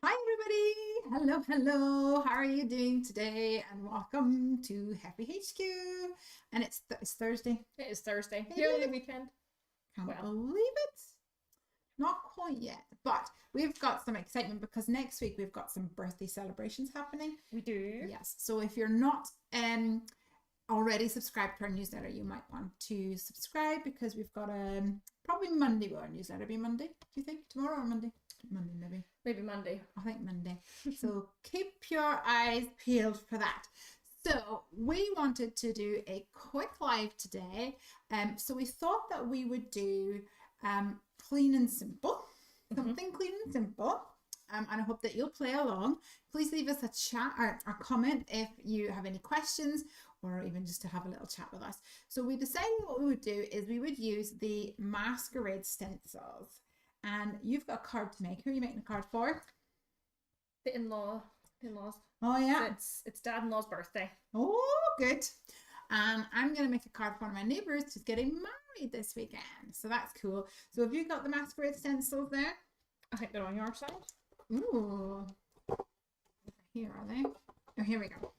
Hi everybody! Hello, hello! How are you doing today? And welcome to Heffy HQ. And it's Thursday. It is Thursday. It Nearly is. the weekend. Can't believe it. Not quite yet, but we've got some excitement because next week we've got some birthday celebrations happening. We do. Yes. So if you're not already subscribed to our newsletter, you might want to subscribe because we've got probably Monday. Will our newsletter be Monday? Do you think tomorrow or Monday? Monday maybe. Maybe Monday. I think Monday. So keep your eyes peeled for that. So we wanted to do a quick live today. So we thought that we would do clean and simple, something clean and simple. And I hope that you'll play along. Please leave us a chat or a comment if you have any questions or even just to have a little chat with us. So we decided what we would do is we would use the Masquerade Stencils. And you've got a card to make. Who are you making a card for? The in-laws. Oh yeah. It's dad-in-law's birthday. Oh, good. And I'm going to make a card for one of my neighbours who's getting married this weekend. So that's cool. So have you got the Masquerade Stencils there? I think they're on your side. Ooh. Here are they? Oh, here we go.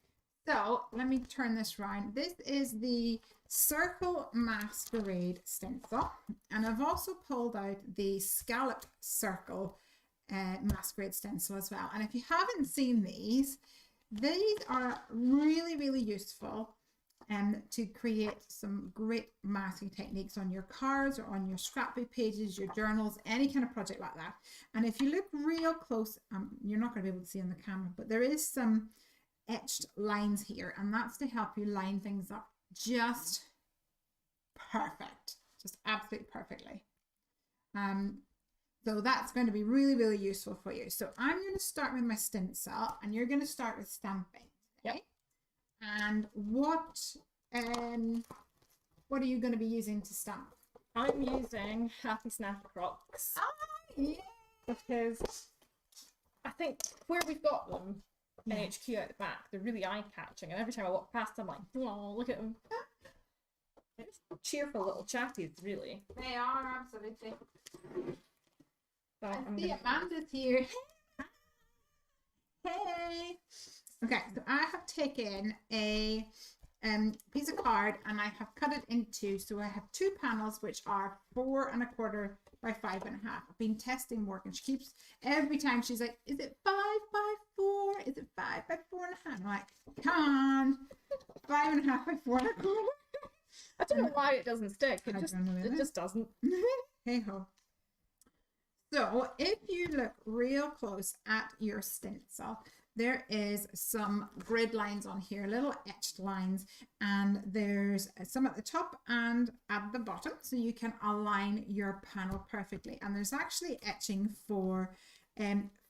So let me turn this around. This is the Circle Masquerade Stencil. And I've also pulled out the Scallop Circle Masquerade Stencil as well. And if you haven't seen these are really, really useful to create some great masking techniques on your cards or on your scrapbook pages, your journals, any kind of project like that. And if you look real close, you're not going to be able to see on the camera, but there is some etched lines here, and that's to help you line things up just perfect, just absolutely perfectly. So that's going to be really, really useful for you. So I'm going to start with my stencil, and you're going to start with stamping. Yep. And what are you going to be using to stamp? I'm using Happy Snappy Crocs. Ah, yeah. Because I think where we've got them in Yeah. HQ at the back, they're really eye-catching, and every time I walk past them, I'm like, oh, look at them. They're just cheerful little chatties, really. They are, absolutely. So I see Amanda's here. Hey. Okay, so I have taken a piece of card and I have cut it into, so I have two panels which are 4 1/4 by 5 1/2. I've been testing Morgan. She keeps, every time she's like, is it 5 by 4? Is it 5 by 4 1/2? I'm like, come on, 5 1/2 by 4 1/4. I don't know why it doesn't stick. It It just doesn't. Hey ho. So if you look real close at your stencil, there is some grid lines on here, little etched lines, and there's some at the top and at the bottom, so you can align your panel perfectly. And there's actually etching for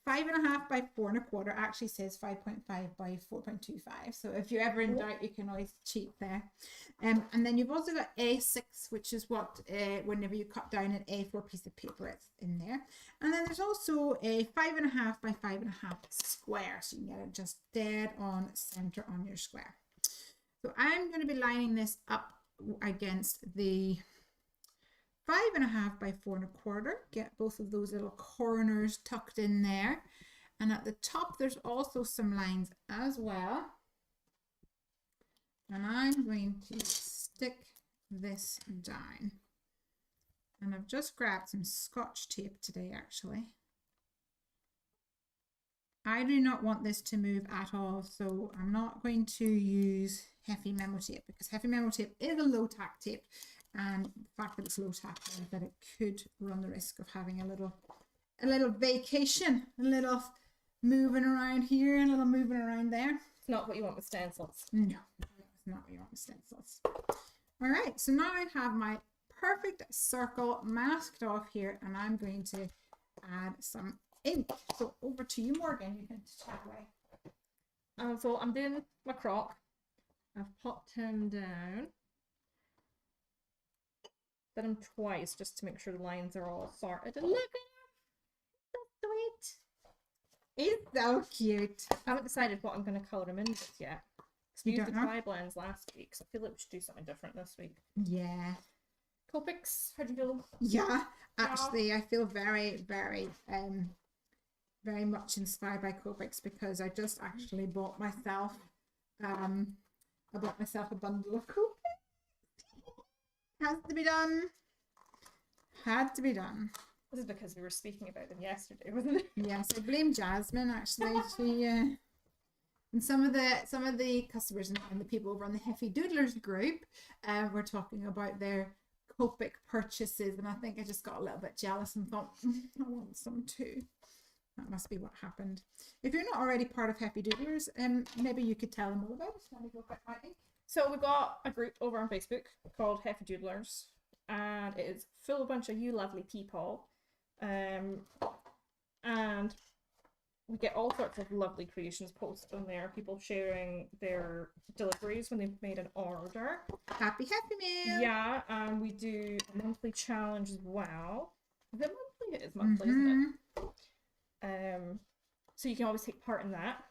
5 1/2 by 4 1/4. Actually says 5.5 by 4.25. So if you're ever in doubt, you can always cheat there. And then you've also got A6, which is what whenever you cut down an A4 piece of paper, it's in there. And then there's also a 5 1/2 by 5 1/2 square, so you can get it just dead on center on your square. So I'm going to be lining this up against the 5 1/2 by 4 1/4. Get both of those little corners tucked in there. And at the top, there's also some lines as well. And I'm going to stick this down. And I've just grabbed some Scotch tape today, actually. I do not want this to move at all, so I'm not going to use Heffy Memo tape because Heffy Memo tape is a low tack tape. And the fact that it's low tack means that it could run the risk of having a little vacation, a little moving around here and a little moving around there. It's not what you want with stencils. No, that's not what you want with stencils. All right, so now I have my perfect circle masked off here, and I'm going to add some ink. So over to you, Morgan. You can chat away. So I'm doing my croc. I've popped him down. Did him twice just to make sure the lines are all sorted. And look at him! So sweet! He's so cute. I haven't decided what I'm going to colour him in with yet. Because we used the dry blends last week, so I feel like we should do something different this week. Yeah. Copics, how do you feel? Yeah, actually, I feel very, very very much inspired by Copics because I just actually bought myself I bought myself a bundle of Copics. Has to be done. Had to be done. This is because we were speaking about them yesterday, wasn't it? Yes, I blame Jasmine actually. She and some of the customers and the people over on the Heffy Doodlers group were talking about their Copic purchases, and I think I just got a little bit jealous and thought, I want some too. That must be what happened. If you're not already part of Heffy Doodlers, maybe you could tell them all about it. Let me go get my ink. So we've got a group over on Facebook called Heffy Doodlers, and it is full of a bunch of you lovely people. And we get all sorts of lovely creations posted on there. People sharing their deliveries when they've made an order. Happy Meal! Yeah, and we do a monthly challenge as well. Is it monthly? It is monthly, isn't it? So you can always take part in that.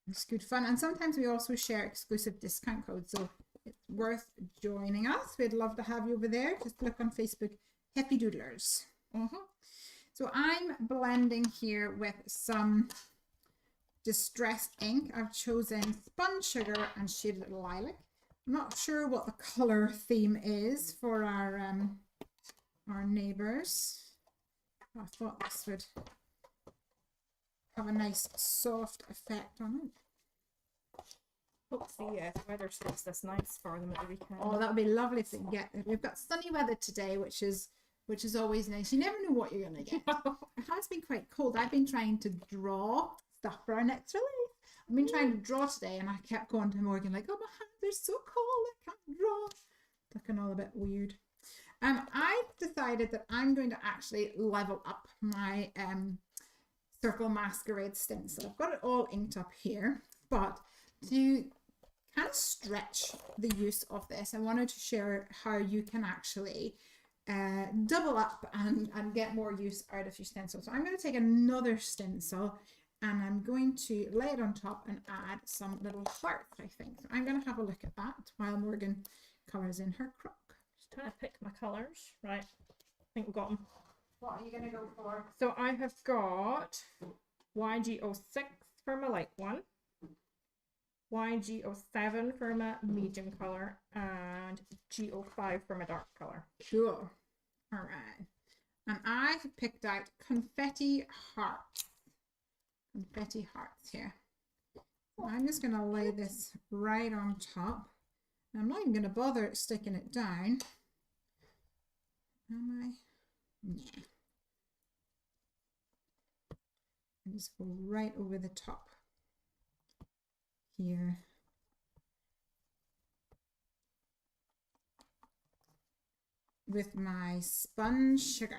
It's good fun, and sometimes we also share exclusive discount codes, so it's worth joining us. We'd love to have you over there. Just look on Facebook, Heffy Doodlers. So I'm blending here with some distressed ink. I've chosen Spun Sugar and Shaded Lilac. I'm not sure what the color theme is for our neighbors. I thought this would have a nice soft effect on it. Hope the weather stays this nice for them at the weekend. Oh, that would be lovely if they can get it. We've got sunny weather today, which is always nice. You never know what you're going to get. It has been quite cold. I've been trying to draw stuff for our next release. I've been trying to draw today, and I kept going to Morgan like, oh, my hands are so cold, I can't draw. Looking all a bit weird. I've decided that I'm going to actually level up my Circle Masquerade Stencil. I've got it all inked up here, but to kind of stretch the use of this, I wanted to share how you can actually double up and get more use out of your stencil. So I'm going to take another stencil and I'm going to lay it on top and add some little hearts, I think. So I'm going to have a look at that while Morgan colours in her croc. Just trying to pick my colours. Right, I think we've got them. What are you going to go for? So I have got YG06 for my light one, YG07 for my medium colour, and G05 for my dark colour. Cool. All right. And I have picked out Confetti Hearts. Confetti Hearts here. So I'm just going to lay this right on top. I'm not even going to bother sticking it down. Am I? Yeah. And just go right over the top here. With my Spun Sugar.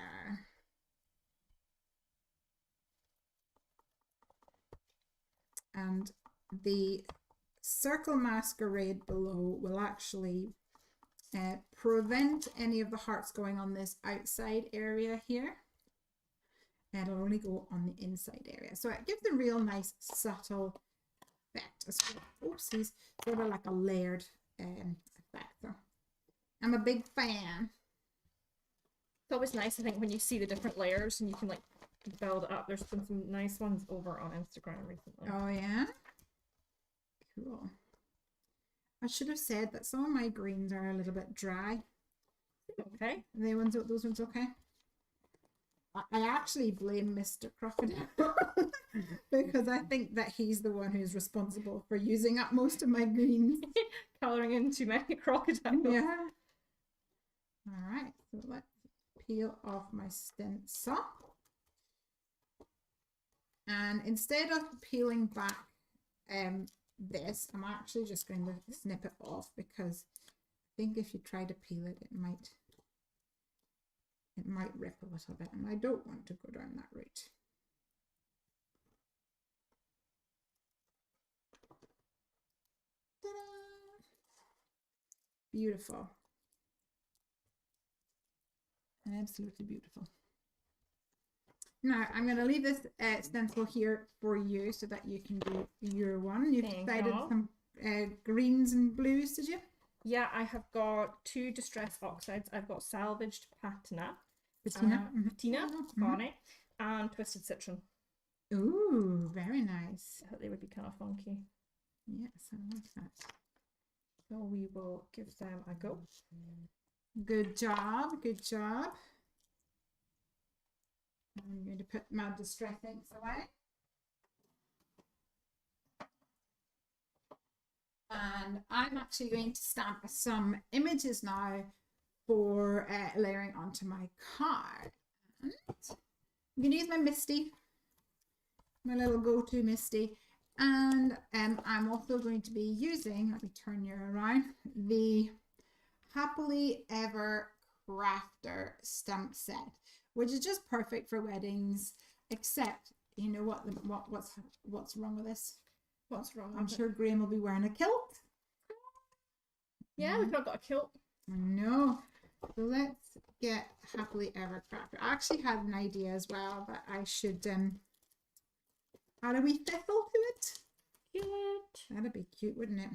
And the Circle Masquerade below will actually prevent any of the hearts going on this outside area here. And it'll only go on the inside area. So it gives a real nice subtle effect. Oopsies, sort of like a layered effect. So I'm a big fan. It's always nice, I think, when you see the different layers and you can like build it up. There's been some nice ones over on Instagram recently. Oh yeah? Cool. I should have said that some of my greens are a little bit dry. Okay. Those ones okay? I actually blame Mr. Crocodile because I think that he's the one who's responsible for using up most of my greens. Colouring in too many crocodiles. Yeah. Alright, so let's peel off my stencil. And instead of peeling back this, I'm actually just going to snip it off because I think if you try to peel it, it might rip a little bit, and I don't want to go down that route. Ta-da! Beautiful. Absolutely beautiful. Now, I'm going to leave this stencil here for you so that you can do your one. You've decided some greens and blues, did you? Yeah, I have got 2 distress oxides. I've got salvaged patina Patina. Patina, Bonnet, and Twisted Citron. Ooh, very nice. I thought they would be kind of funky. Yes, I like that. So we will give them a go. Good job, good job. I'm going to put my distress inks away. And I'm actually going to stamp some images now for layering onto my card. And I'm going to use my Misty, my little go-to Misty. And I'm also going to be using, let me turn you around, the Happily Ever Crafter stamp set, which is just perfect for weddings, except, you know what's wrong with this? What's wrong? I'm sure Graham will be wearing a kilt. Yeah, we could have got a kilt. I know. So let's get Happily Ever Crafter. I actually had an idea as well, but I should add a wee fiddle to it. Cute. That'd be cute, wouldn't it?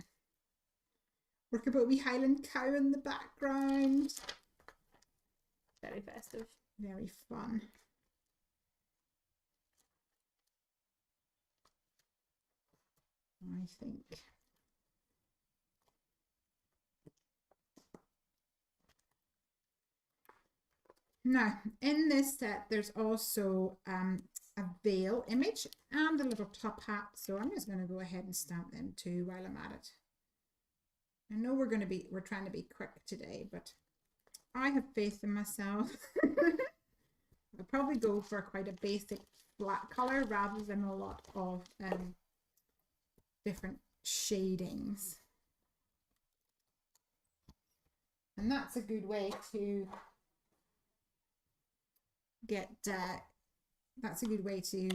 Work about a wee Highland cow in the background. Very festive. Very fun. I think. Now, in this set, there's also a veil image and a little top hat. So I'm just going to go ahead and stamp them too while I'm at it. I know we're trying to be quick today, but I have faith in myself. I'll probably go for quite a basic flat color rather than a lot of different shadings. And that's a good way to get that's a good way to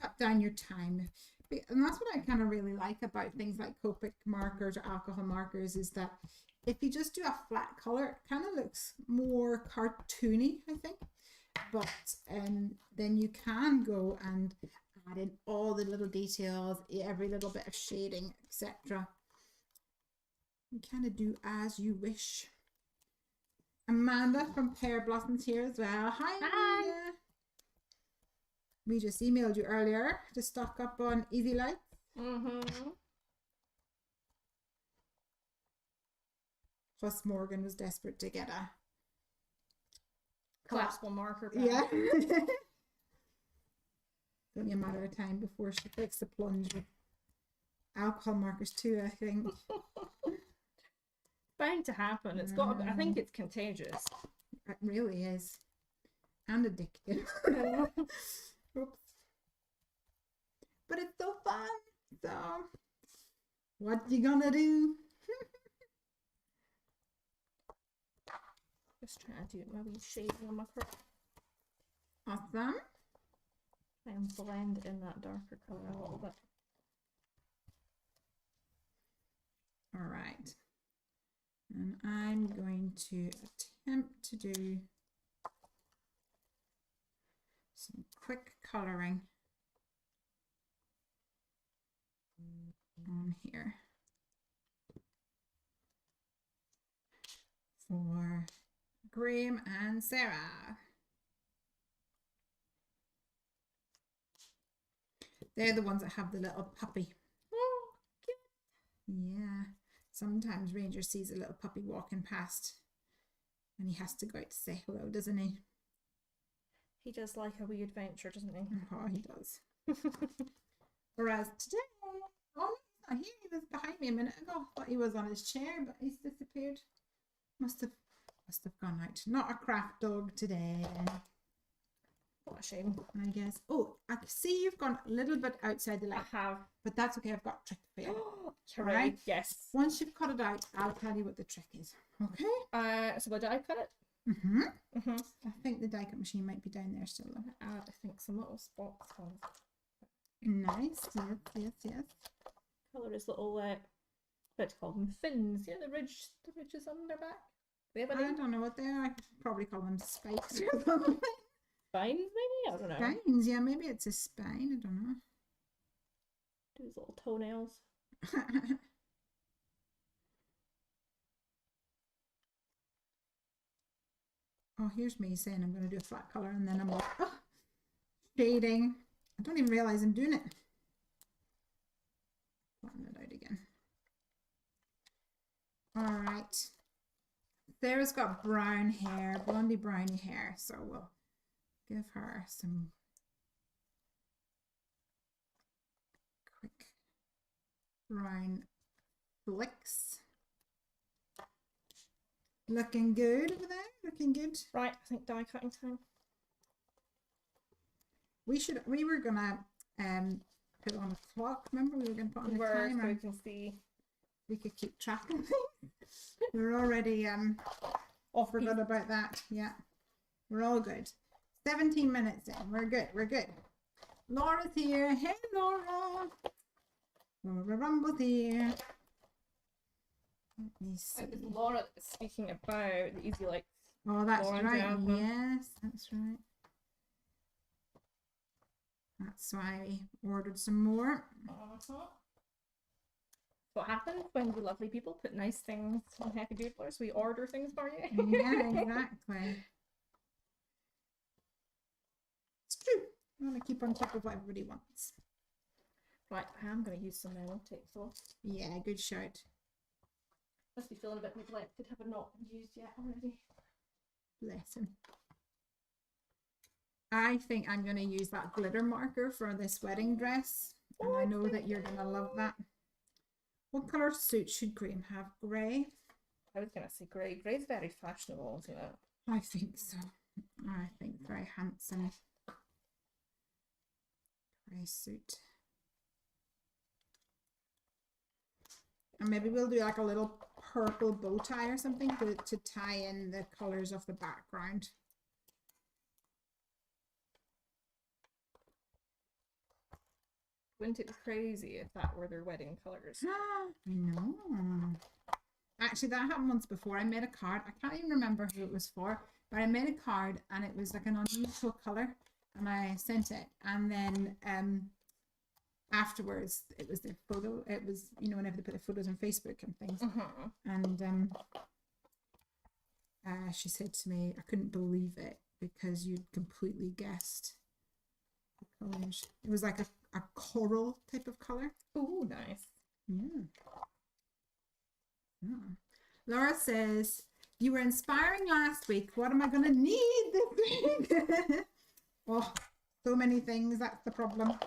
cut down your time. And that's what I kind of really like about things like Copic markers or alcohol markers, is that if you just do a flat color, it kind of looks more cartoony, I think. But then you can go and add in all the little details, every little bit of shading, etc. You kind of do as you wish. Amanda from Pear Blossoms here as well. Hi, Amanda. Hi. We just emailed you earlier to stock up on Easy Light. Plus Morgan was desperate to get a collapsible marker back. Yeah. Only a matter of time before she takes the plunge with alcohol markers too, I think. Bound to happen. It's got. I think it's contagious. It really is, and addictive. Oops. But it's so fun. So, what you gonna do? Just trying to do my wee shading on my Crocs. Awesome. And blend in that darker color a little bit. All right. And I'm going to attempt to do some quick coloring on here for Graham and Sarah. They're the ones that have the little puppy. Oh, cute. Yeah. Sometimes Ranger sees a little puppy walking past and he has to go out to say hello, doesn't he? He does like a wee adventure, doesn't he? Oh, he does. Whereas today, oh, he's not here. He was behind me a minute ago. Thought he was on his chair, but he's disappeared. Must have gone out. Not a craft dog today. What a shame. I guess. Oh, I see you've gone a little bit outside the light. I have. But that's okay. I've got a trick for you. Hooray. Right? Yes. Once you've cut it out, I'll tell you what the trick is. Okay? So what did I cut it? I think the die cut machine might be down there still. Add, I think, some little spots on. Nice. Yes. Colour is little, what to call them? Fins. Yeah, the ridges on their back. Do they have a I name? don't know what they are. I could probably call them spikes or something. Spines, maybe? I don't know. Spines, yeah, maybe it's a spine. I don't know. Do his little toenails. Oh, here's me saying I'm going to do a flat color, and then I'm like, oh, shading. I don't even realize I'm doing it. Flatten it out again. All right. Sarah's got brown hair, blondie browny hair, so we'll give her some quick brown flicks. Looking good over there, looking good. Right, I think die cutting time. We were gonna put on a clock. Remember, we were gonna put on a timer. So we can see. We could keep track of things. We're already forgot about that. Yeah, we're all good. 17 minutes in. We're good. We're good. Laura's here. Hey, Laura. Laura Rumble's here. Let me see. Laura is speaking about the Easy Lights. Oh, that's Laura right. Jasmine. Yes, that's right. That's why we ordered some more. What happens when the lovely people put nice things on Heffy Doodlers? We order things for you. Yeah, exactly. It's true. I want to keep on top of what everybody wants. Right, I am going to use some Memo tape though. Yeah, good shout. Must be feeling a bit neglected, have I not used yet already? Bless him. I think I'm going to use that glitter marker for this wedding dress. And I know that you're going to love that. What colour suit should Graham have? Grey? I was going to say grey. Grey's very fashionable, isn't it? I think so. I think very handsome. Grey suit. And maybe we'll do like a little purple bow tie or something to tie in the colours of the background. Wouldn't it be crazy if that were their wedding colours? I know. Actually, that happened once before. I made a card. I can't even remember who it was for, but I made a card and it was like an unusual colour, and I sent it. And then afterwards, it was their photo. It was, you know, whenever they put their photos on Facebook and things. And she said to me, I couldn't believe it because you'd completely guessed the colours. It was like a coral type of colour. Oh, nice. Yeah. Laura says, you were inspiring last week. What am I going to need this week? Oh, so many things. That's the problem.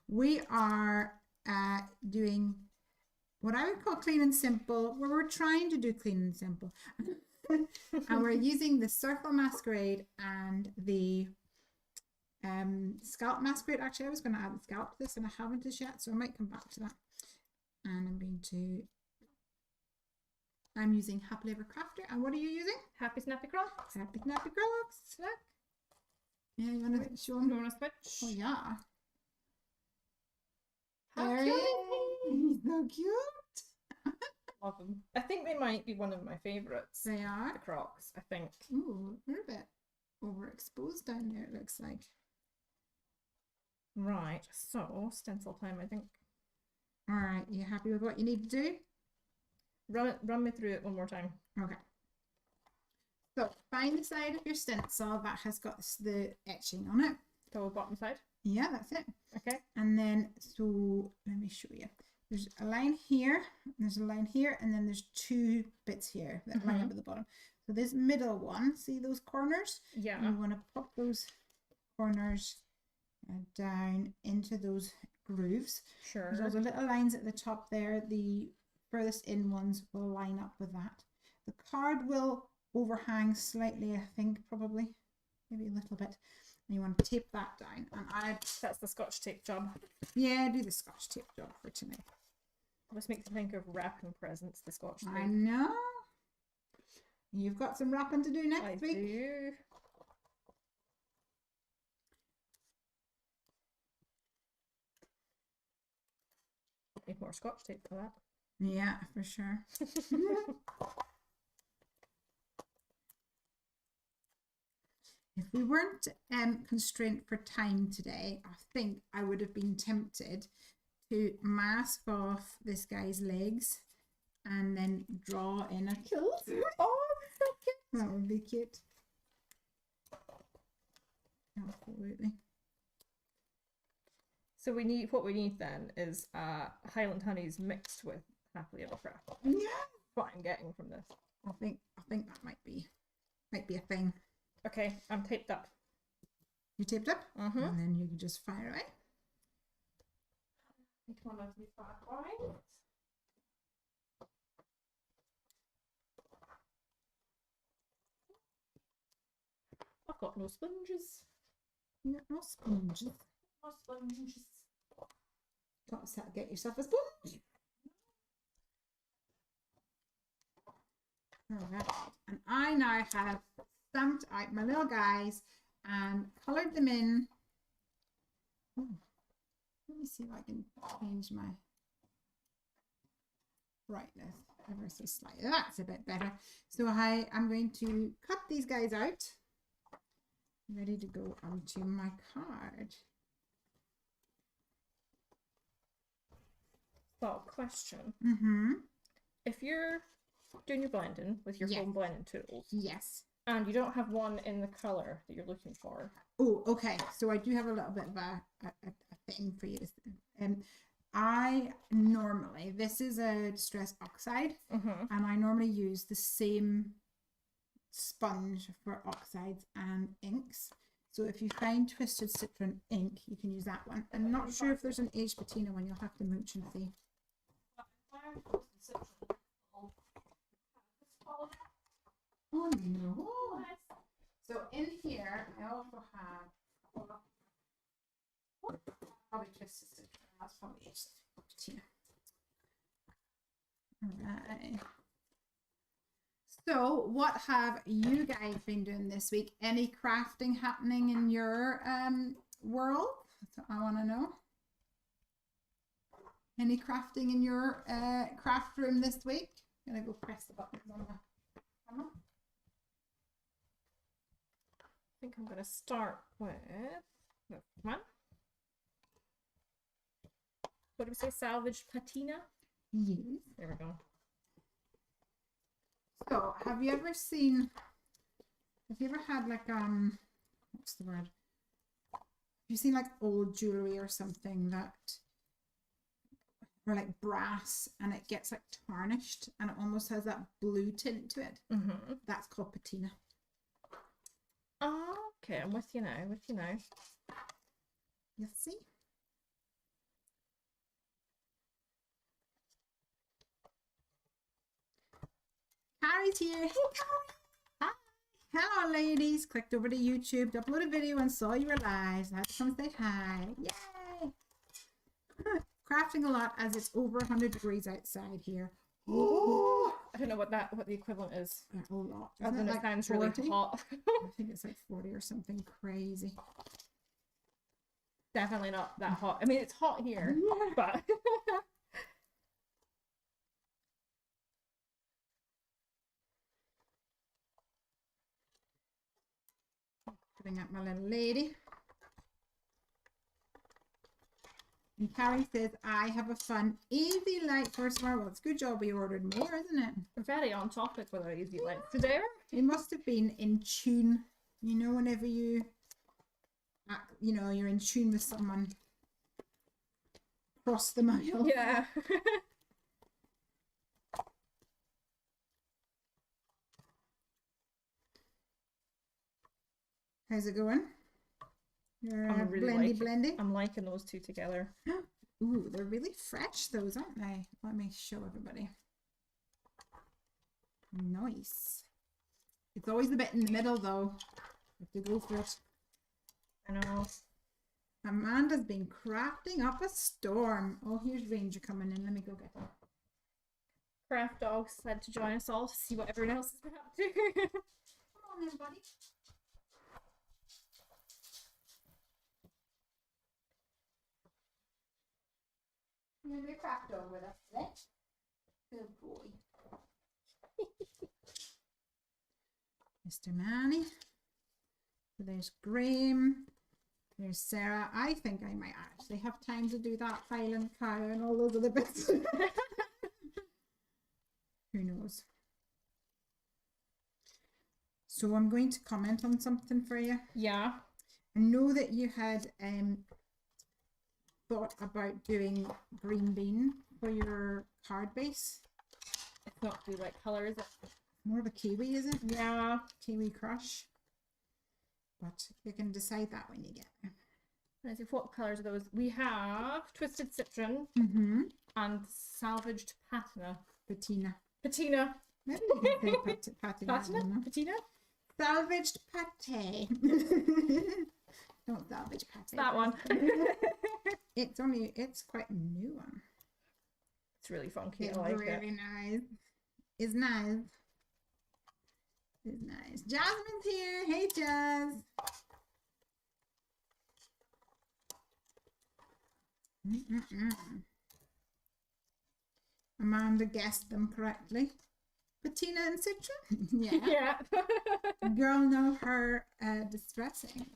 We are doing what I would call clean and simple, where we're trying to do clean and simple. And we're using the Circle Masquerade and the Scalp Masquerade. Actually, I was going to add the scalp to this and I haven't as yet, so I might come back to that. And I'm using Happily Ever Crafter. And what are you using? Happy Snappy Crocs. Happy Snappy Crocs. Look. Yeah, you want to show them? You want to switch? Oh, yeah. How There cute. he is. So cute. Love them. I think they might be one of my favourites. They are. The Crocs, I think. Ooh, they're a bit overexposed down there, it looks like. Right, so stencil time, I think. All right, you happy with what you need to do? Run me through it one more time. Okay. So find the side of your stencil that has got the etching on it. So bottom side. Yeah, that's it. Okay. And then, so let me show you. There's a line here, there's a line here, and then there's two bits here that line up at the bottom. So this middle one, see those corners? Yeah. You want to pop those corners down into those grooves. Sure. There's also little lines at the top there. The furthest in ones will line up with that. The card will overhang slightly, I think, probably, maybe a little bit. And you want to tape that down. And that's the Scotch tape job. Yeah, do the Scotch tape job for tonight. This makes me think of wrapping presents, the Scotch tape. I know. You've got some wrapping to do next week. I do. Need more Scotch tape for that. Yeah, for sure. If we weren't constrained for time today, I think I would have been tempted to mask off this guy's legs and then draw in a kilt. Oh, so cute. That would be cute. Absolutely. So what we need then is Highland honeys mixed with Happily Ever After. Yeah. What I'm getting from this. I think that might be a thing. Okay, I'm taped up. You taped up? Mm-hmm. And then you can just fire away. Take one of these bad boys. I've got no sponges. You got no sponges. No sponges. Got to get yourself a sponge. Alright. And I now have stamped out my little guys and coloured them in. Oh, let me see if I can change my brightness ever so slightly. That's a bit better. So I'm going to cut these guys out. Ready to go onto my card. So, question. Mm-hmm. If you're doing your blending with your foam blending tools, yes, and you don't have one in the colour that you're looking for. Oh, okay. So I do have a little bit of a thing for you. I normally, this is a distress oxide, and I normally use the same sponge for oxides and inks. So if you find Twisted Citron ink, you can use that one. I'm not sure if there's an aged patina one. You'll have to mooch and see. Oh no! So in here, I also have probably Twisted Citron. That's probably aged patina. All right. So, what have you guys been doing this week? Any crafting happening in your world? So I want to know. Any crafting in your craft room this week? I'm gonna go press the buttons on the camera. I think I'm gonna start with this one. What do we say? Salvaged patina? Yes. There we go. So, have you ever had like what's the word? Have you seen like old jewelry or something that, or like brass, and it gets like tarnished and it almost has that blue tint to it? That's called patina. Oh, okay, I'm with you now. You see? Carrie's here. Hey, Carrie. Hi. Hello, ladies. Clicked over to YouTube to upload a video and saw you were live. So I had to come say hi. Yay. Crafting a lot as it's over 100 degrees outside here. Oh, I don't know what the equivalent is. A lot. Other than it sounds really hot. I think it's like 40 or something crazy. Definitely not that hot. I mean, it's hot here, but putting up my little lady. And Carrie says, I have a fun, easy light for tomorrow. Well, it's a good job we ordered more, isn't it? very on topic with our easy lights today. It must have been in tune. You know, whenever you know, you're in tune with someone across the mile. Yeah. How's it going? You're I'm really blendy. I'm liking those two together. Ooh, they're really fresh, those, aren't they? Let me show everybody. Nice. It's always the bit in the middle, though. You have to go for it. I know. Amanda's been crafting up a storm. Oh, here's Ranger coming in. Let me go get her. Craft Dog decided to join us all to see what everyone else has been up to. Come on then, buddy. You're gonna be a craft dog with us today. Good boy. Mr. Manny. So there's Graham. There's Sarah. I think I might actually have time to do that Highland cow and all those other bits. Who knows? So I'm going to comment on something for you. Yeah. know that you had thought about doing green bean for your card base. It's not the right colour, is it? More of a kiwi, is it? Yeah. Kiwi crush. But you can decide that when you get there. Let's see, what colours are those? We have Twisted Citron and Salvaged Patina. Patina. Patina. Maybe you can say patina. Patina? Patina? Salvaged pate. Don't salvage pate. It's that one. It's quite a new one. It's really funky. It's I like really it. nice. It's nice. It's nice. Jasmine's here. Hey, Jazz. Amanda guessed them correctly. Patina and Citron? Yeah. Yeah. Girl know her distressing.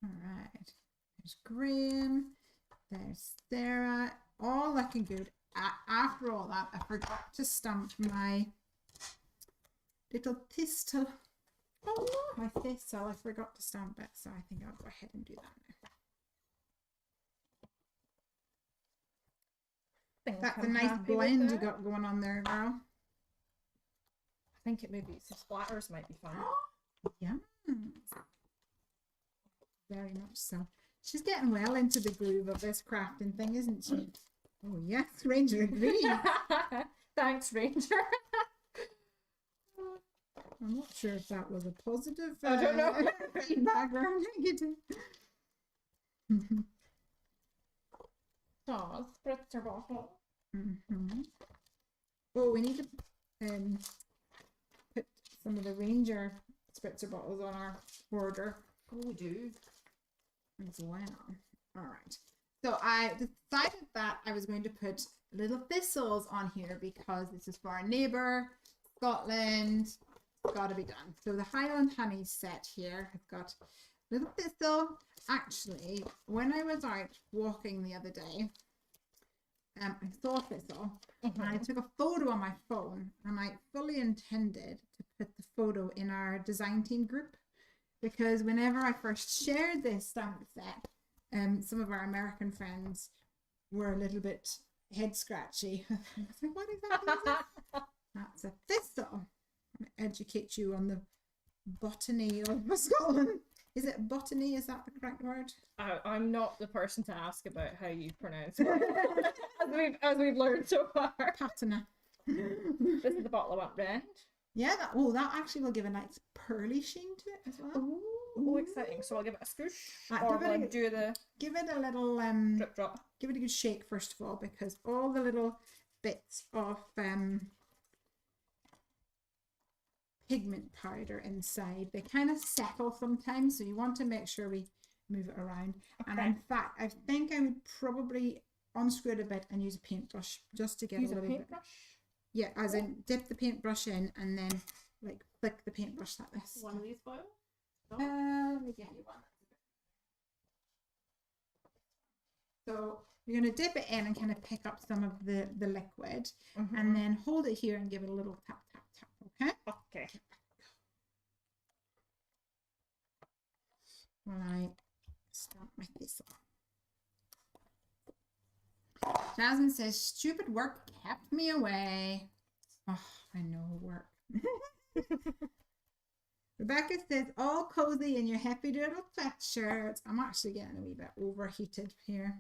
Alright. There's Graham. There's Sarah. All looking good. After all that, I forgot to stamp my little thistle. Oh no, my thistle. I forgot to stamp it, so I think I'll go ahead and do that now. That's a nice blend you got going on there, girl. I think it maybe some splatters might be fun. Yeah. Very much so. She's getting well into the groove of this crafting thing, isn't she? Oh yes, Ranger agrees. Thanks, Ranger. I'm not sure if that was a positive I don't know. feedback or negative. Oh, spritzer bottle. Oh, we need to put some of the Ranger spritzer bottles on our border. Oh, we do. As well. Alright. So I decided that I was going to put little thistles on here because this is for our neighbour, Scotland. It's got to be done. So the Highland honey set here has got little thistle. Actually, when I was out walking the other day, I saw a thistle and I took a photo on my phone, and I fully intended to put the photo in our design team group, because whenever I first shared this stamp set, some of our American friends were a little bit head scratchy. I was like, what exactly is that? That's a thistle. I'm going to educate you on the botany of Scotland. Is it botany? Is that the correct word? I'm not the person to ask about how you pronounce it, as we've learned so far. Patina. This is the bottle I want red. Yeah, that actually will give a nice pearly sheen to it as well. Ooh, exciting. So I'll give it a scoosh. Give it a little drip drop. Give it a good shake first of all, because all the little bits of pigment powder inside, they kind of settle sometimes, so you want to make sure we move it around. Okay. And in fact, I think I would probably unscrew it a bit and use a paintbrush just to get a little bit. Yeah, as in dip the paintbrush in and then like flick the paintbrush like this. One of these bottles? Let me get you one. So you're going to dip it in and kind of pick up some of the liquid, and then hold it here and give it a little tap, tap, tap, okay? Okay. While I stamp my thistle. Jasmine says, stupid work kept me away. Oh, I know work. Rebecca says, all cozy in your Heffy Doodle sweatshirts. I'm actually getting a wee bit overheated here.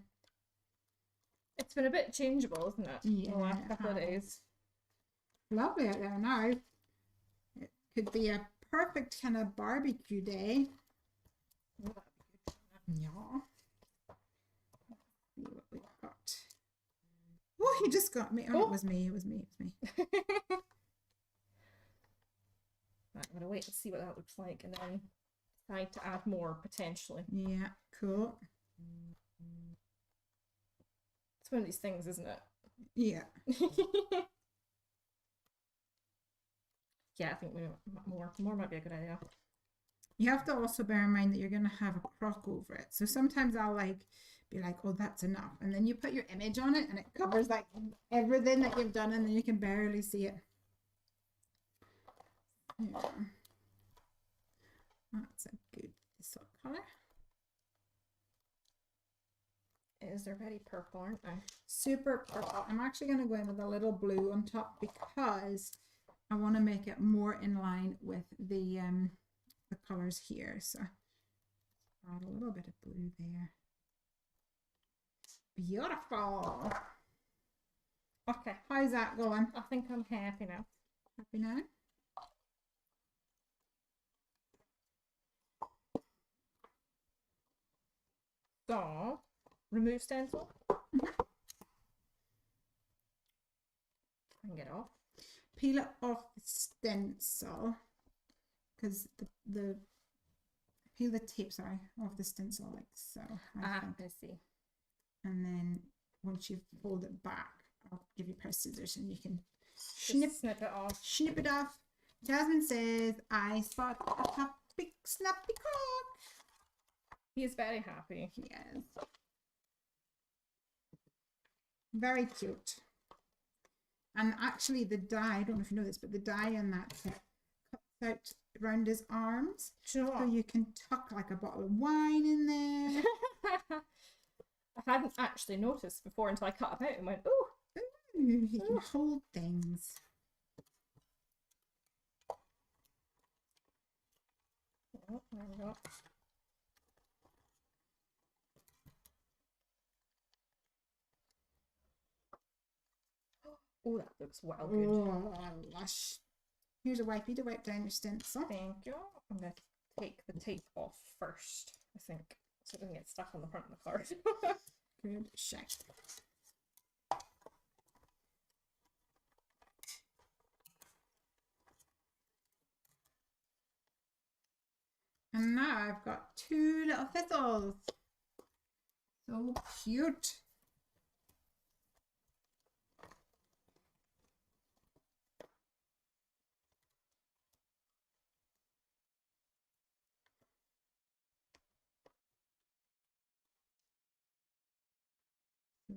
It's been a bit changeable, isn't it? Yeah. The last couple of days. Lovely out there now. It could be a perfect kind of barbecue day. Oh, that'd be good. Yeah. Let's see what we've got. Oh, you just got me. Oh, it was me. It was me. Right, I'm going to wait and see what that looks like and then decide to add more potentially. Yeah, cool. It's one of these things, isn't it? Yeah. Yeah, I think more might be a good idea. You have to also bear in mind that you're going to have a crock over it. So sometimes I'll be like, oh, that's enough. And then you put your image on it and it covers like everything that you've done and then you can barely see it. Yeah. That's a good sort of colour. It is already purple, aren't they? Super purple. I'm actually going to go in with a little blue on top because I want to make it more in line with the colours here. So add a little bit of blue there. Beautiful. Okay. How's that going? I think I'm happy now. Happy now? So, remove stencil. And get off. Peel it off the stencil because the peel the tape, sorry, off the stencil like so. I see. And then once you fold it back, I'll give you a pair of scissors and you can snip it off. Snip it off. Jasmine says, I spot a happy snappy croc. He is very happy. Yes. Very cute. And actually the die, I don't know if you know this, but the die in that set cuts out around his arms. Sure. So you can tuck like a bottle of wine in there. I hadn't actually noticed before until I cut him out and went, ooh. Ooh, he can hold things. Oh, there we go. Oh, that looks well good. Oh, lush. Here's a wipey to wipe down your stencil. Thank you. I'm going to take the tape off first, I think, so it doesn't get stuck on the front of the card. Good shake. And now I've got two little thistles. So cute.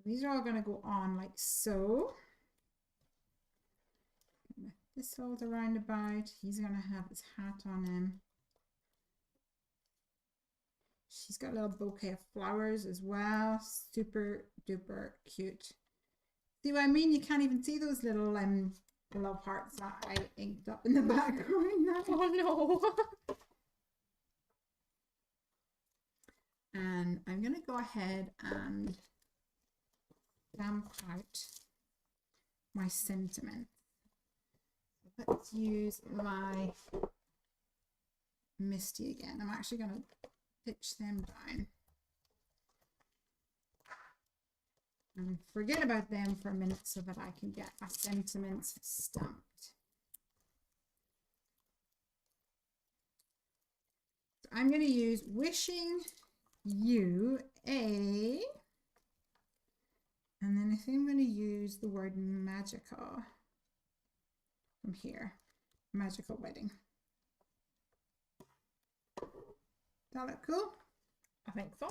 These are all going to go on like so. This all around about. He's going to have his hat on him. She's got a little bouquet of flowers as well. Super duper cute. See what I mean? You can't even see those little love hearts that I inked up in the background now. Oh no. And I'm going to go ahead and stamp out my sentiment. Let's use my Misty again. I'm actually going to pitch them down and forget about them for a minute so that I can get my sentiments stamped. So I'm going to use wishing you a, and then I think I'm going to use the word magical from here. Magical wedding. That look cool? I think so.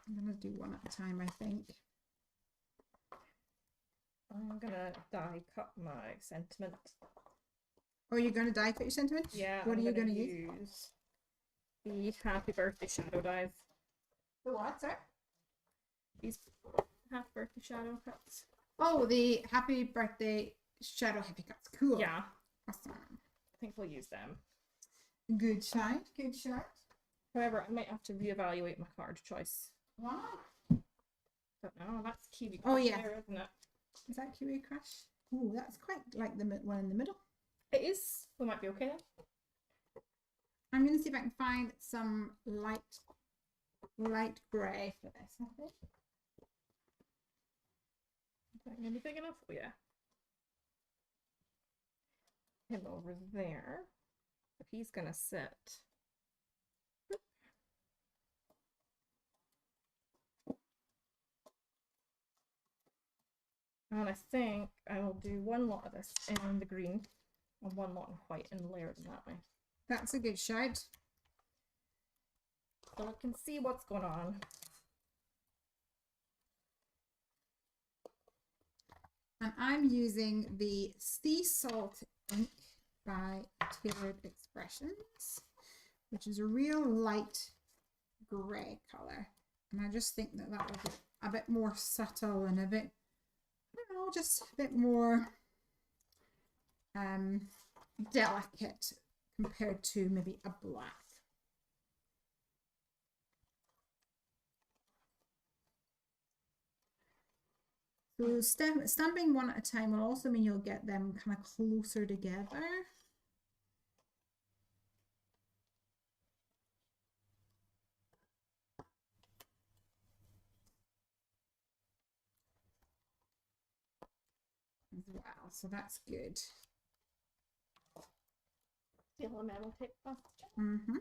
I'm going to do one at a time, I think. I'm going to die cut my sentiment. Oh, you're going to die cut your sentiment? Yeah. What are you going to use? The Happy Birthday Shadow dies. The what, sir? These Happy Birthday Shadow cuts. Oh, the Happy Birthday Shadow Happy Cuts. Cool. Yeah. Awesome. I think we'll use them. Good shot. Good shot. However, I might have to reevaluate my card choice. Why? Don't know. That's Kiwi Crush. Oh, yeah. There, isn't it? Is that Kiwi Crush? Oh, that's quite like the one in the middle. It is. We might be okay then. I'm going to see if I can find some light grey for this. I think. Is that going to be big enough? Oh, yeah. Him over there. If he's going to sit. And I think I will do one lot of this in the green and one lot in white and layer them that way. That's a good shout. So I can see what's going on. And I'm using the Sea Salt ink by Tailored Expressions, which is a real light grey colour. And I just think that that will be a bit more subtle and a bit, I don't know, just a bit more delicate compared to maybe a black. So stamping one at a time will also mean you'll get them kind of closer together. As well, so that's good. Feel a metal tape off. Mm-hmm.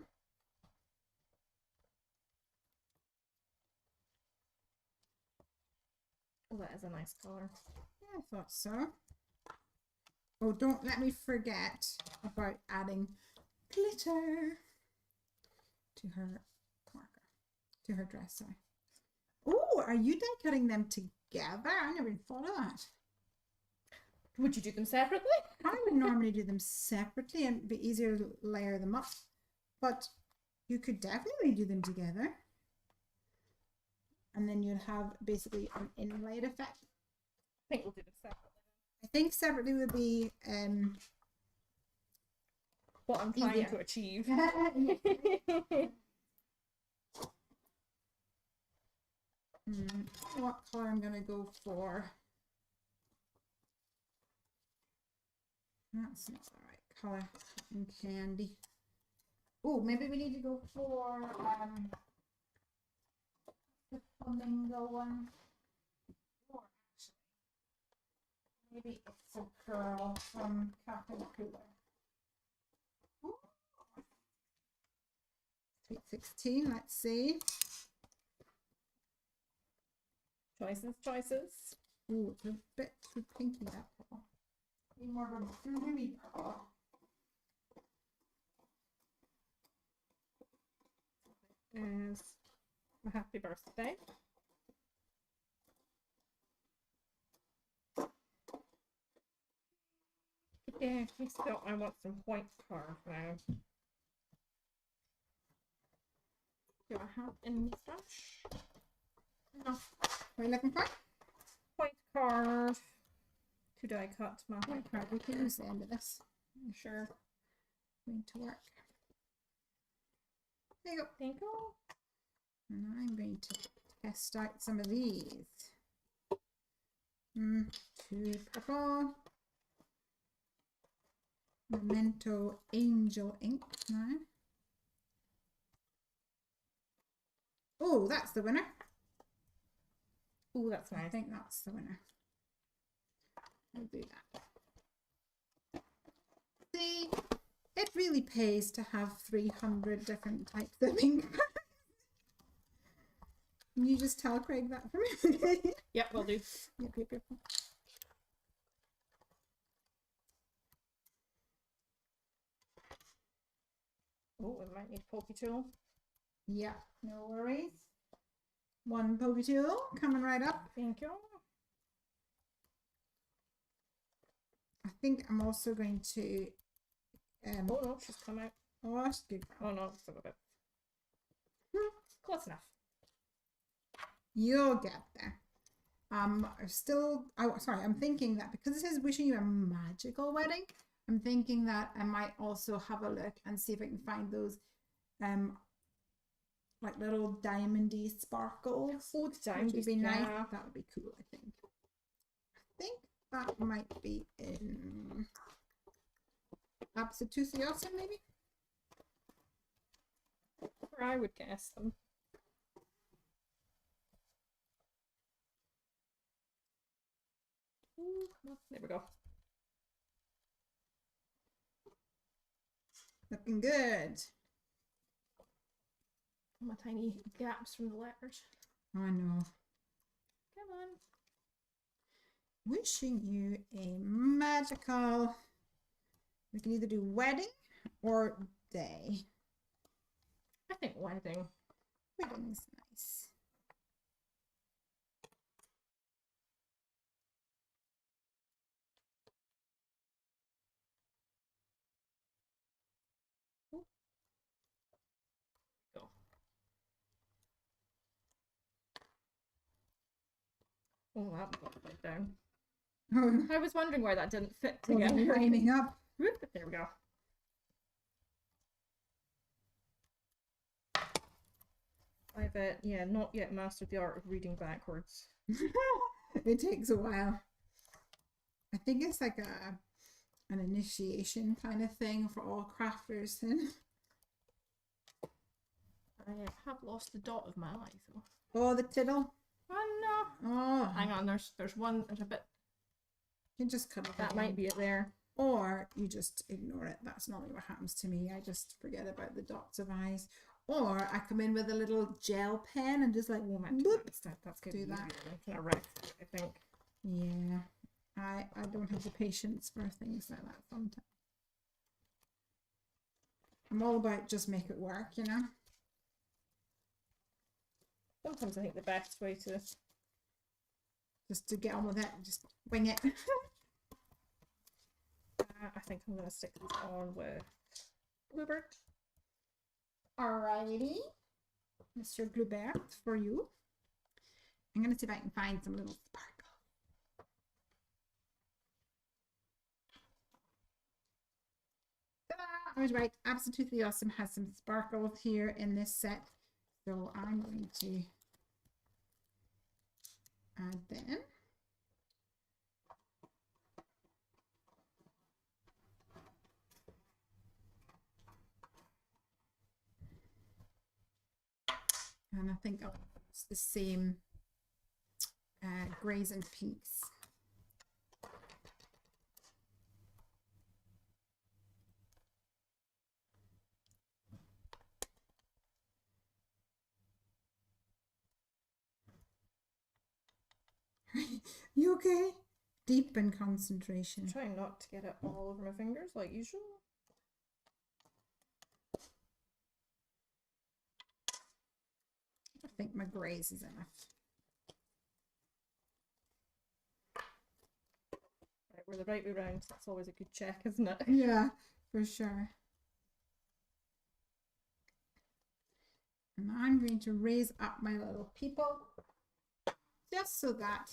Oh, that is a nice color. Yeah, I thought so. Oh, don't let me forget about adding glitter to her marker, to her dress, sorry. Oh, are you die cutting them together? I never even thought of that. Would you do them separately? I would normally do them separately and it'd be easier to layer them up, but you could definitely do them together. And then you'd have basically an inlaid effect. I think we'll do them separately. I think separately would be what I'm trying to achieve. What color I'm gonna go for? That's not the right color. Cotton candy. Oh, maybe we need to go for the flamingo one. Or actually, maybe it's a girl from Captain Cooler. Sweet 16, let's see. Choices. Oh, it's a bit too pinky, that purple. Need more of a bluey purple. Is a happy birthday. Yeah, I want some white cards now. Do I have any stash? No. What are you looking for? White card. To die cut my White card. We can use the end of this. I'm sure. Going to work. There you go. Thank you. And I'm going to test out some of these. Two purple. Memento Angel ink now. Oh, that's the winner. Oh, that's nice. I think that's the winner. I'll do that. See, it really pays to have 300 different types of ink. Can you just tell Craig that for me? Yep, will do. Yep. Oh, we might need a pokey tool. Yeah, no worries. One pokey tool coming right up. Thank you. I think I'm also going to. Oh no, she's come out. Oh, that's good. Oh no, it's a little bit. Close enough. You'll get there. I'm thinking that because this is wishing you a magical wedding, I'm thinking that I might also have a look and see if I can find those like little diamondy sparkles. Oh, the diamondy would be nice. Yeah. That would be cool, I think. I think that might be in Absituciosa, maybe? Or I would guess them. Ooh, there we go. Looking good. My tiny gaps from the letters. I know. Come on. Wishing you a magical. We can either do wedding or day. I think wedding. Wedding's nice. Oh, that got right down. Oh, I was wondering why that didn't fit they're together. lining up. Whoop, there we go. I've yeah, not yet mastered the art of reading backwards. It takes a while. I think it's like an initiation kind of thing for all crafters. I have lost the dot of my eye though. Oh, the tiddle. Oh no! Oh, Hang on, there's one. There's a bit. you can just cut it. That might be it there. Or you just ignore it. That's normally what happens to me. I just forget about the dots of eyes. Or I come in with a little gel pen and just like boop. That's good. Do that. I think. Yeah, I don't have the patience for things like that sometimes. I'm all about just make it work, you know. Sometimes I think the best way to Just to get on with it, just wing it. I think I'm gonna stick this on with Bluebird. Alrighty, Mr. Bluebird, for you. I'm gonna see if I can find some little sparkle. Ta-da! I was right. Absolutely awesome. Has some sparkles here in this set, so I'm going to add them. And I think I'll use the same greys and pinks. You okay? Deep in concentration. Trying not to get it all over my fingers like usual. I think my greys is enough. Right, we're the right way round. That's always a good check, isn't it? Yeah, for sure. And I'm going to raise up my little people just so that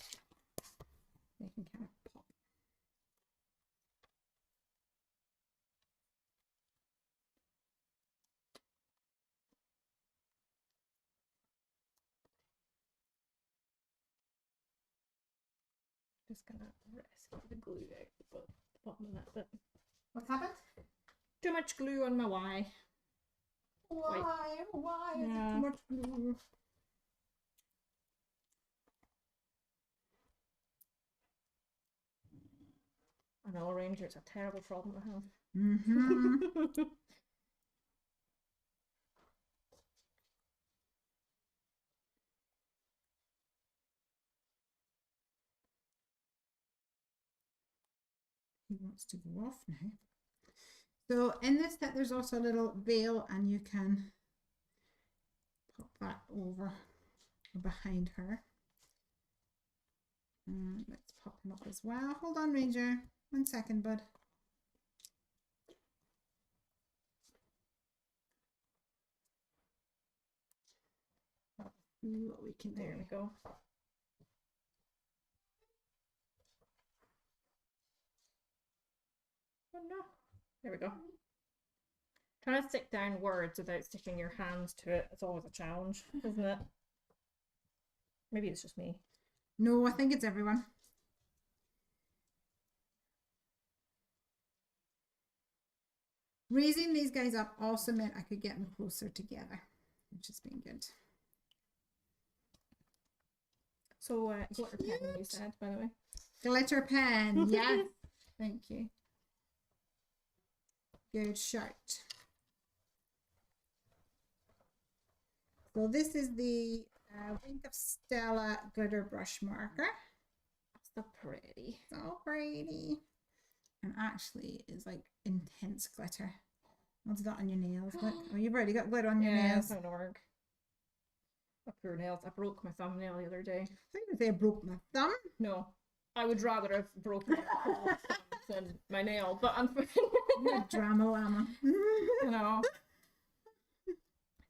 they can kind of pop. Just gonna rescue the glue out the bottom of that bit. What's happened? Too much glue on my Y. Why? Why is it Yeah. too much glue? I know, Ranger, it's a terrible problem to have. Mm-hmm. He wants to go off now. So in this set, there's also a little veil, and you can pop that over or behind her. And let's pop him up as well. Hold on, Ranger. 1 second, bud. See what we can do. There we go. Oh no. There we go. Trying to stick down words without sticking your hands to it is always a challenge, isn't it? Maybe it's just me. No, I think it's everyone. Raising these guys up also meant I could get them closer together, which has been good. So, glitter pen, you said, by the way. Glitter pen, yes. Thank you. Good shout. So this is the Wink of Stella glitter brush marker. So pretty. So pretty. And actually it's like intense glitter. What's that on your nails? Look. Oh, you've already got glitter on your Yeah, nails. it's not gonna work. My poor nails. I broke my thumbnail the other day. I think they broke my thumb. No, I would rather have broken my thumb than my nail, but unfortunately, Drama llama. you know.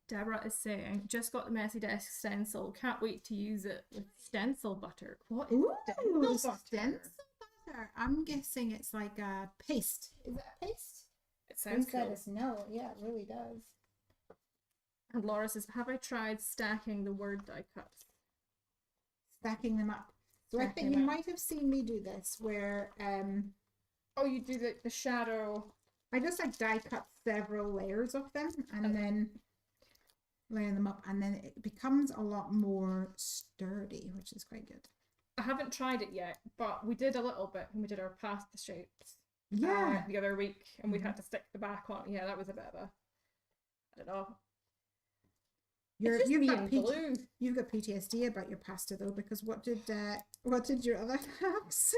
Deborah is saying, just got the Messy Desk stencil. Can't wait to use it with stencil butter. What is Ooh, stencil butter? stencil butter. I'm guessing it's like a paste. Is it a paste? It sounds Please let cool. us know. Yeah, it really does. And Laura says, have I tried stacking the word die cuts? Stacking them up. So I think you might have seen me do this where oh, you do the shadow. I just like die cut several layers of them and then layer them up, and then it becomes a lot more sturdy, which is quite good. I haven't tried it yet, but we did a little bit when we did our pasta shapes. Yeah. The other week, and we had to stick the back on. Yeah, that was a bit of a, I don't know. You've got PTSD about your pasta though, because what did your other half say?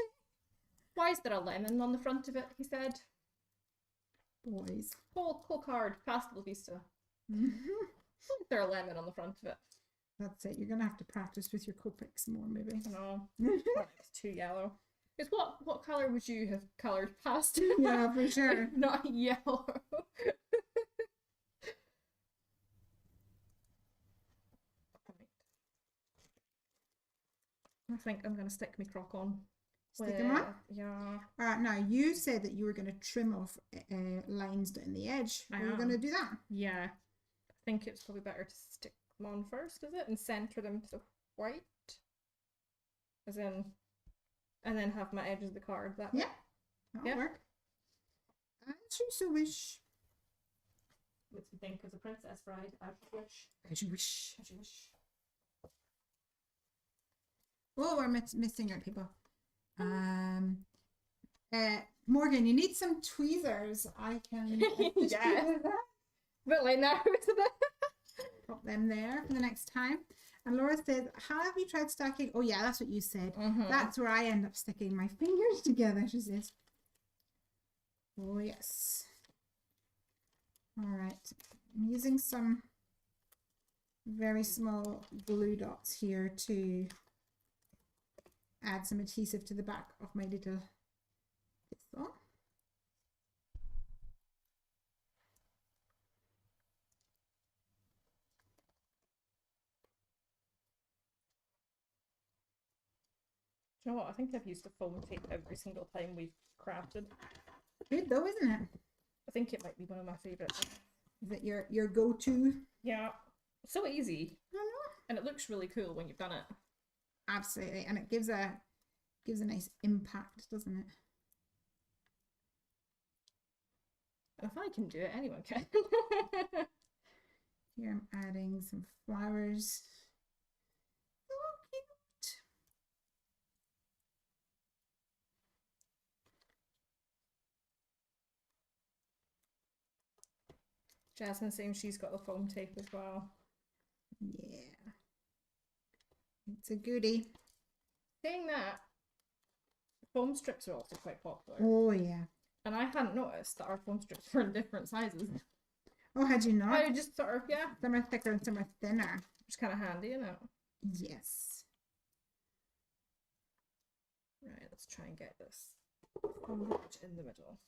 Why is there a lemon on the front of it? He said. Boys. Whole card, pasta la vista. Why is there a lemon on the front of it? That's it. You're gonna have to practice with your Copics more, maybe. No, it's too yellow. Because what color would you have colored pasta? Yeah, for sure. Not yellow. I think I'm going to stick my croc on. Stick them up? Yeah. Now, you said that you were going to trim off lines down the edge. Are you going to do that? Yeah. I think it's probably better to stick them on first, is it? And center them to the white. As in, and then have my edges of the card that way. Yeah. That'll work. As you so wish. Makes me think as a princess bride, as you wish. As you wish. As you wish. Oh, we're missing out, people. Morgan, you need some tweezers. I can yeah. But like now, isn't it? Pop them there for the next time. And Laura says, how have you tried stacking? Oh yeah, that's what you said. That's where I end up sticking my fingers together, she says. Oh yes. All right. I'm using some very small glue dots here to add some adhesive to the back of my little pistol. Do you know what? I think I've used the foam tape every single time we've crafted. Good though, isn't it? I think it might be one of my favourites. Is it your go-to? Yeah. So easy. I know. And it looks really cool when you've done it. Absolutely. And it gives a nice impact, doesn't it? And if I can do it, anyone can. Here I'm adding some flowers. So cute. Jasmine's saying she's got the foam tape as well. Yeah. It's a goodie. Saying that, foam strips are also quite popular. Oh, yeah. And I hadn't noticed that our foam strips were in different sizes. Oh, had you not? I just sort of, yeah. Some are thicker and some are thinner. It's kind of handy, isn't it? Yes. Right, let's try and get this foam right in the middle.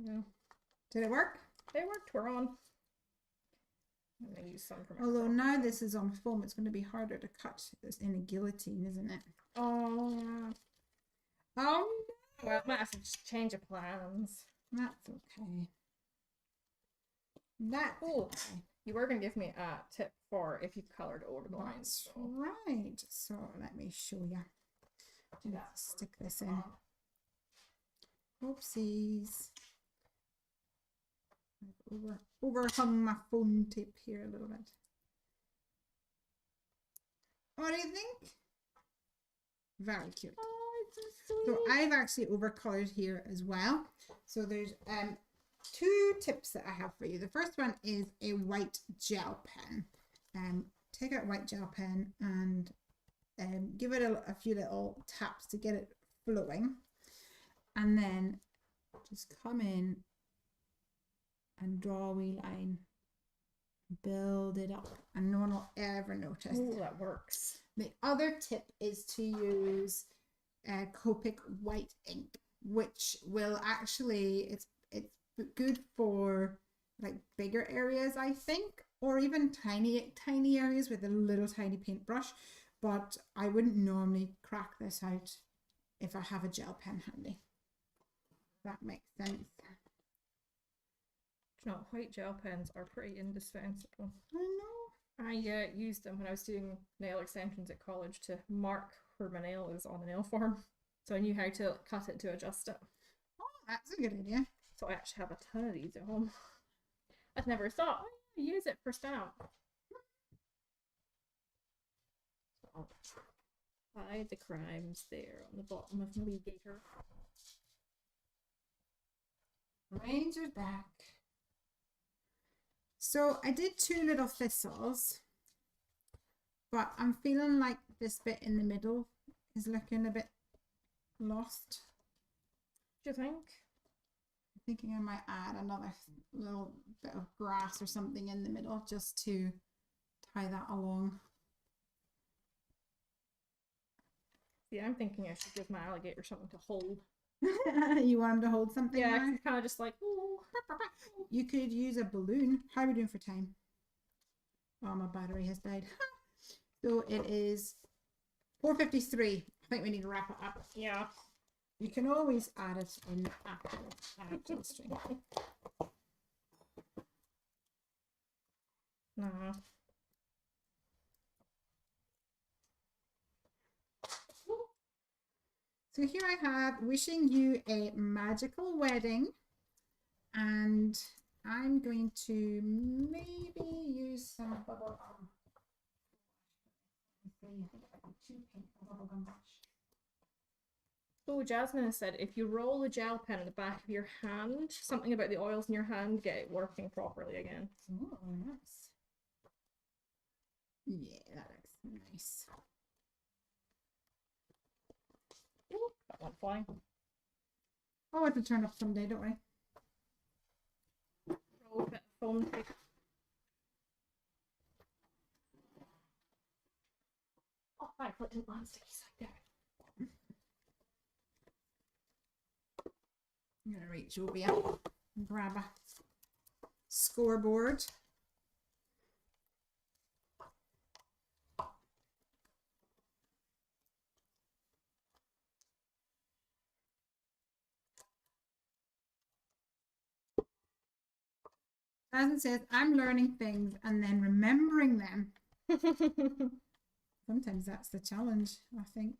Yeah. Did it work? It worked, we're on. I'm going to use some from Although now this is on foam, it's going to be harder to cut this in a guillotine, isn't it? Oh, yeah. Oh, well, I might have to just change of plans. that's okay. That's okay. You were going to give me a tip for if you've coloured over the lines. That's right. So let me show you. Stick this in. Oopsies. I've overhung my foam tape here a little bit. What do you think? Very cute. Oh, it's so sweet. So I've actually overcolored here as well. So there's two tips that I have for you. The first one is a white gel pen. Take out a white gel pen and give it a few little taps to get it flowing. And then just come in and draw a wee line build it up and no one will ever notice. Oh, that works. The other tip is to use Copic white ink, which will actually, it's good for like bigger areas, I think, or even tiny areas with a little tiny paintbrush. But I wouldn't normally crack this out if I have a gel pen handy. That makes sense. You know, white gel pens are pretty indispensable. I know. I used them when I was doing nail extensions at college to mark where my nail is on the nail form. So I knew how to cut it to adjust it. Oh, that's a good idea. So I actually have a ton of these at home. I'd never thought, oh, yeah, use it for stamp. So, hide the crimes there on the bottom of my wee gator. Ranger's back. So I did 2 little thistles, but I'm feeling like this bit in the middle is looking a bit lost. Do you think? I'm thinking I might add another little bit of grass or something in the middle just to tie that along. Yeah, I'm thinking I should give my alligator something to hold. You want him to hold something? Yeah, now? kind of just like, ooh. You could use a balloon. How are we doing for time? Oh, my battery has died. So it is 4:53. I think we need to wrap it up. Yeah. You can always add it in after the string. No. So here I have wishing you a magical wedding, and I'm going to maybe use some bubble gum. Let's see, I think I got 2 pink bubble gum brush. So Jasmine has said if you roll the gel pen in the back of your hand, something about the oils in your hand get it working properly again. Oh, nice. Yeah, that looks nice. Ooh, that went flying. Oh, it'll turn up someday, don't we? Roll a bit of foam tape. Oh, thankfully it didn't land sticky side there. I'm going to reach over here and grab a scoreboard. As it says, I'm learning things and then remembering them. Sometimes that's the challenge, I think.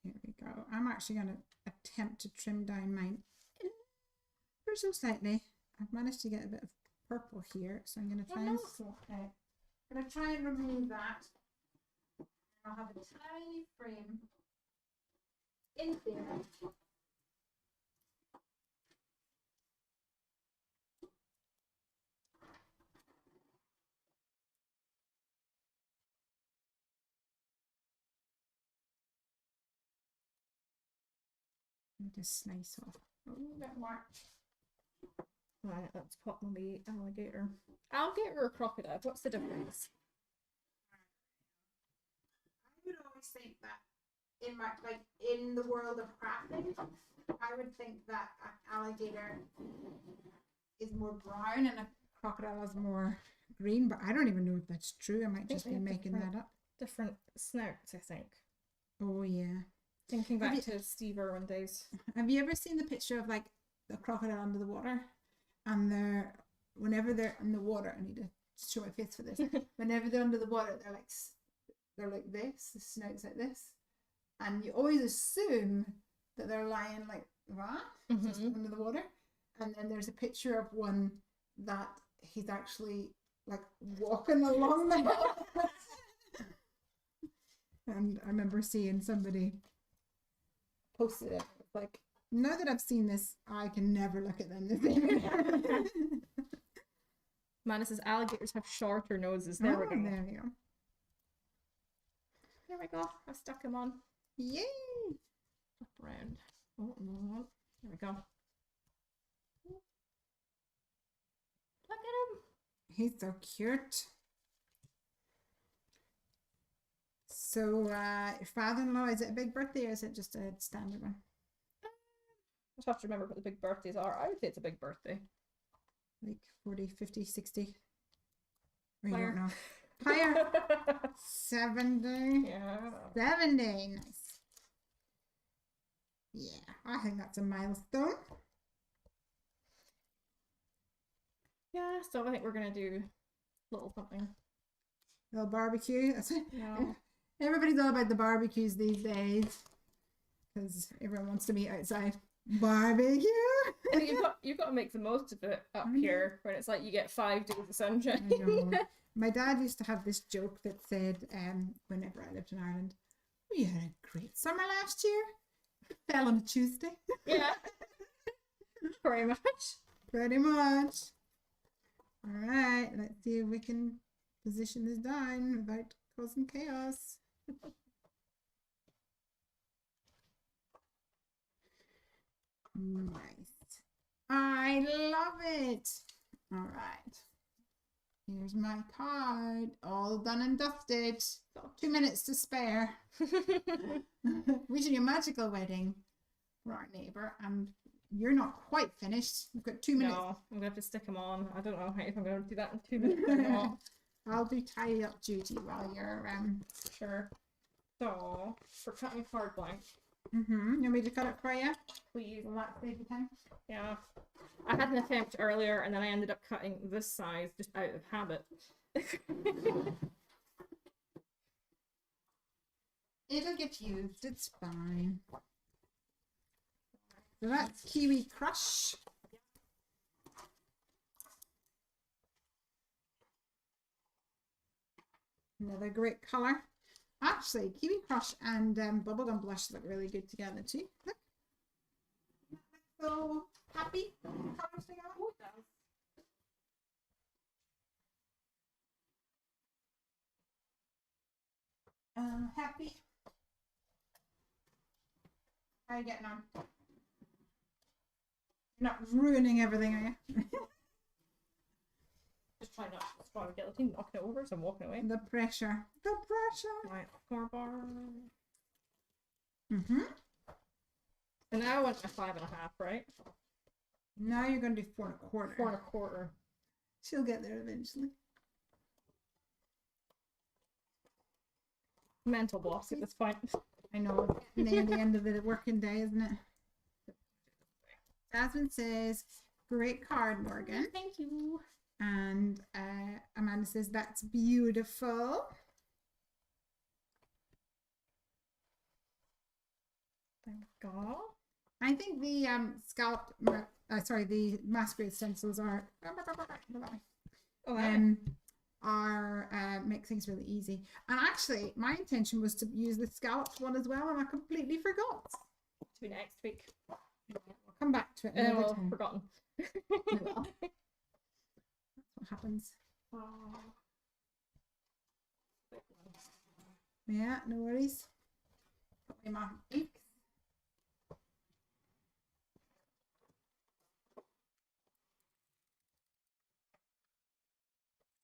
Here we go. I'm actually going to attempt to trim down mine ever so slightly. I've managed to get a bit of purple here, so I'm going to try and swap out. I'm going to try and remove that. I'll have a tiny frame in there. And just slice off a little bit more. Right, let's pop my wee alligator. Alligator or crocodile? What's the difference? I would always think that in the world of crafting, I would think that an alligator is more brown and a crocodile is more green, but I don't even know if that's true. I might just be making that up. Different snouts, I think. Oh yeah. Thinking back to Steve Irwin days. Have you ever seen the picture of like the crocodile under the water? And whenever they're in the water, I need to show my face for this. Whenever they're under the water, they're like this, the snout's like this. And you always assume that they're lying like that, just under the water. And then there's a picture of one that he's actually like walking along the water. And I remember seeing somebody posted it. It's like, now that I've seen this, I can never look at them the same. Mana says alligators have shorter noses. There we go. There we go. There we go. I stuck him on. Yay! Up around. Oh, no. There we go. He's so cute. So, your father-in-law, is it a big birthday or is it just a standard one? I just have to remember what the big birthdays are. I would say it's a big birthday. Like 40, 50, 60? Or you Higher. don't know? Higher. 70. Yeah. 70. Nice. Yeah, I think that's a milestone. Yeah, so I think we're gonna do a little something. Little barbecue. That's it. Yeah. Everybody's all about the barbecues these days because everyone wants to meet outside. Barbecue. Well, you've got to make the most of it up here when it's like you get 5 days of sunshine. I know. My dad used to have this joke that said, whenever I lived in Ireland, we had a great summer last year. It fell on a Tuesday. Yeah. Very much. Pretty much. All right, let's see if we can position this down without causing chaos. Nice. I love it. All right. Here's my card. All done and dusted. Got 2 minutes to spare. Wishing you a magical wedding for our neighbour. And you're not quite finished. We've got 2 minutes. No, I'm going to have to stick them on. I don't know if I'm going to do that in 2 minutes or not. I'll do tidy up duty while you're Sure. So, for cutting card blank. You want me to cut it for you? Please. Will that save you time? Yeah. I had an attempt earlier and then I ended up cutting this size just out of habit. It'll get used. It's fine. So that's Kiwi Crush. Another great colour. Actually, Kiwi Crush and Bubblegum Blush look really good together too. Look. So happy. Colours together. Oh, it does. Happy. How are you getting on? You're not ruining everything, are you? Just trying not to spoil the guillotine, knocking it over, so I'm walking away. The pressure. The pressure. Right, 4 bar. And now I went to 5.5, right? Now you're going to do 4 1/4. 4 1/4. She'll get there eventually. Mental blocks at this point. I know. Near the end of the working day, isn't it? Jasmine says, great card, Morgan. Thank you. And Amanda says, that's beautiful. Thank God. I think the the Masquerade Stencils are make things really easy. And actually, my intention was to use the scalloped one as well, and I completely forgot. To be next week. I'll come back to it another time. Forgotten. Well, that's what happens. Yeah, no worries. Put my mark inks.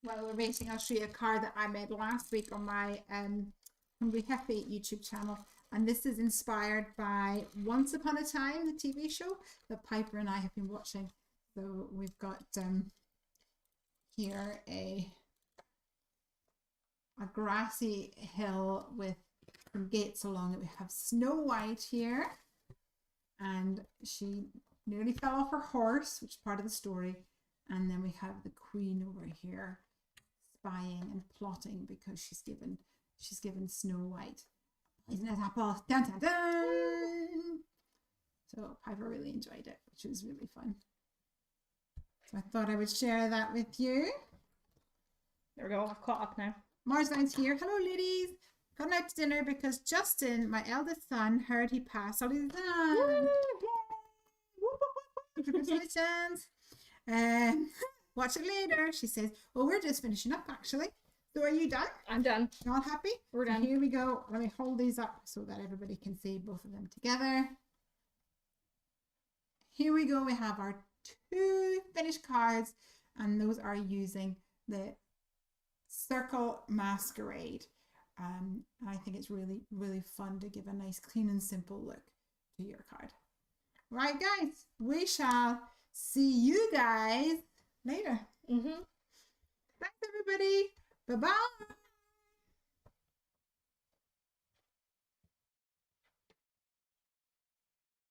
While we're waiting, I'll show you a card that I made last week on my Heffy YouTube channel. And this is inspired by Once Upon a Time, the TV show that Piper and I have been watching. So we've got here a grassy hill with some gates along it. We have Snow White here, and she nearly fell off her horse, which is part of the story. And then we have the Queen over here spying and plotting because she's given Snow White poisonous apple. Dun, dun, dun. So Piper really enjoyed it, which was really fun. So I thought I would share that with you. There we go. I've caught up now. Marzine's here. Hello, ladies. Coming out to dinner because Justin, my eldest son, heard he passed all his exams. Congratulations. Watch it later. She says, well, we're just finishing up actually. So are you done? I'm done. You're all happy? We're So done. here we go. Let me hold these up so that everybody can see both of them together. Here we go. We have our 2 finished cards, and those are using the Circle Masquerade. I think it's really, really fun to give a nice, clean and simple look to your card. Right, guys, we shall see you guys later. Thanks, everybody. Bye-bye.